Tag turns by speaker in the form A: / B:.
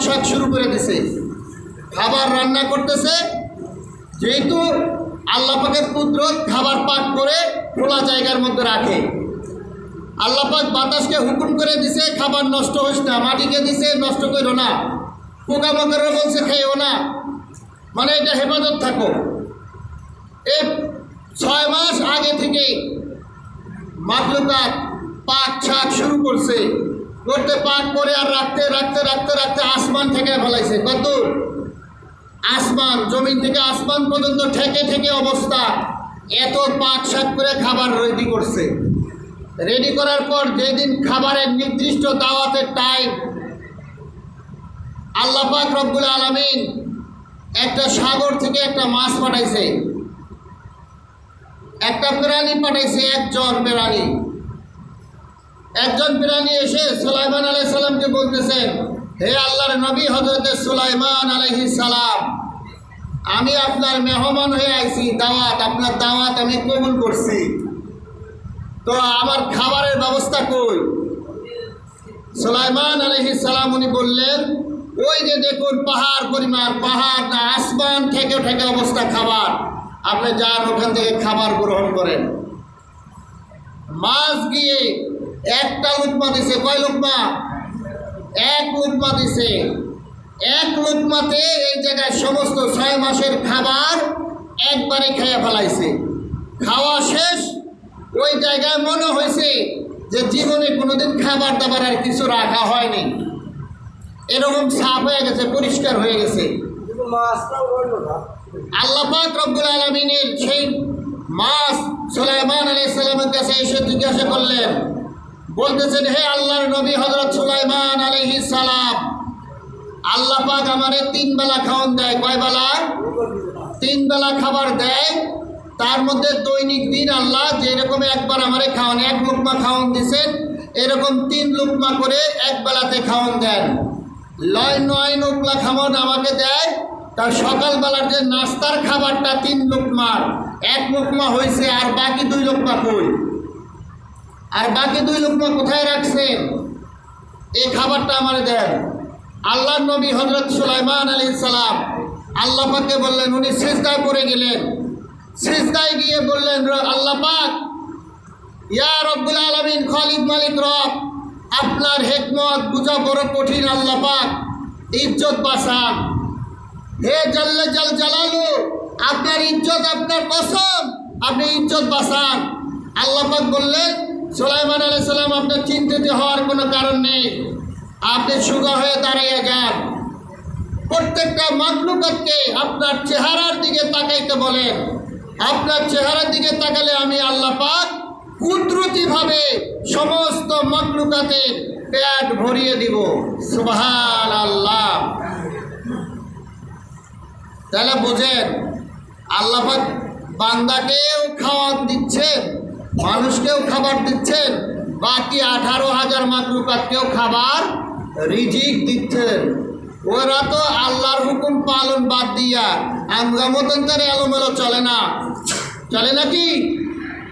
A: শাক শুরু করে দিছে, খাবার রান্না করতেছে। যেহেতু আল্লাহ পাকের কুদরত খাবার পাক করে খোলা জায়গার মধ্যে রাখে। আল্লাহ পাক বাতাসকে হুকুম করে দিছে খাবার নষ্ট হোস না, মাটিকে দিছে নষ্ট করো না, পোকামাকড় বলছে খেয়েও না, মানে এটা হেফাজত থাকো। এই 6 মাস আগে থেকে মাখলুকাত পাক শাক শুরু করছে, করতে পাক করে আর রাখতে রাখতে রাখতে রাখতে আসমান থেকে ফেলাইছে। কত আসমান, জমিন থেকে আসমান পর্যন্ত ঠেকে ঠেকে অবস্থা, এত পাক শাক করে খাবার রেডি করছে। রেডি করার পর যেদিন খাবারের নির্দিষ্ট দাওয়াতের টাইম, আল্লাহ পাক রব্বুল আলামিন একটা সাগর থেকে একটা মাছ পাঠাইছে, একটা প্রাণী পাঠাইছে, একজন প্রাণী এসে সুলাইমান আলাইহিস সালামকে বলতেছেন, হে আল্লাহর নবী হযরত সুলাইমান আলাইহিস সালাম, আমি আপনার মেহমান হয়ে আইছি, আপনার দাওয়াত আমি কবুল করছি, তো আমার খাবারের ব্যবস্থা কই? সুলাইমান আলাইহিস সালাম উনি বললেন, ওই যে দেখুন পাহাড় পরিমাণ, পাহাড় না আসমান থেকে ঠেকে অবস্থা খাবার, আপনি যান ওখান থেকে খাবার গ্রহণ করেন। মাছ গিয়ে একটা লুকমা দিছে। কয় লুকমা? 1 লুকমা দিছে। 1 লুকমাতে এই জায়গায় সমস্ত 6 মাসের খাবার একবারে খেয়ে ফেলাইছে। খাওয়া শেষ, ওই জায়গায় মনে হয়েছে যে জীবনে কোনোদিন খাবার দাবার আর কিছু রাখা হয়নি, এরকম সাফ হয়ে গেছে, পরিষ্কার হয়ে গেছে। আল্লাহ পাক রব্বুল আলামিনের সেই মাছ সুলাইমান আলাইহিস সালামের কাছে এসে জিজ্ঞাসা করলেন, বলতেছেন, হে আল্লাহর নবী হযরত সুলাইমান আলাইহিস সালাম, আল্লাহ পাক আমারে 3 বেলা খাওয়ান দেয়। কয় বেলা? 3 বেলা খাবার দেয়। তার মধ্যে দৈনিক দিন আল্লাহ যেরকম একবার আমারে খাওয়ান, 1 লুকমা খাওয়ান দিছেন, এরকম 3 লুকমা করে এক বেলাতে খাওয়ান দেন। 9 লুকমা খাওয়ান আমাকে দেয়। তার সকালবেলার যে নাস্তার খাবারটা 3 লুকমার, 1 লুকমা হয়েছে, আর বাকি 2 লুকমা কই? আর বাকি 2 লুকমা কোথায় রাখছেন? এই খাবারটা আমারে দেন। আল্লাহর নবী হযরত সুলাইমান আলাইহিস সালাম আল্লাহ পাককে বললেন, উনি সিজদায় পড়ে গেলেন। সিজদায় গিয়ে বললেন, আল্লাহ পাক, ইয়া রব্বুল আলামিন, খালিক মালিক রব, আপনার হিকমত বুঝা বড় কঠিন। আল্লাহ পাক ইজ্জত বাঁচান। হে জালালু, আপনার ইজ্জত, আপনার কসম, আপনি ইজ্জত বাঁচান। আল্লাহ পাক বললেন, সুলাইমান আলাইহিস সালাম, আপনার চিন্তিত হওয়ার কোনো কারণ নেই, আপনি সোজা হয়ে দাঁড়িয়ে যান। প্রত্যেকটা মাখলুকাতকে আপনার চেহারার দিকে তাকাইতে বলেন। আপনার চেহারার দিকে তাকালে আমি আল্লাহ পাক কুদরতিভাবে সমস্ত মাখলুকাতের পেট ভরিয়ে দিব। সুবহানাল্লাহ। তাহলে বুঝেন, আল্লাহ পাক বান্দাকেও খাওয়ার দিচ্ছেন, মানুষকেও খাবার দিচ্ছেন, বাকি 18,000 মাখলুকাতকেও খাবার রিজিক দিচ্ছেন। ওরা তো আল্লাহর হুকুম পালন বাদ দিয়া আমরা মতন তার এলোমেলো চলে না, চলে নাকি?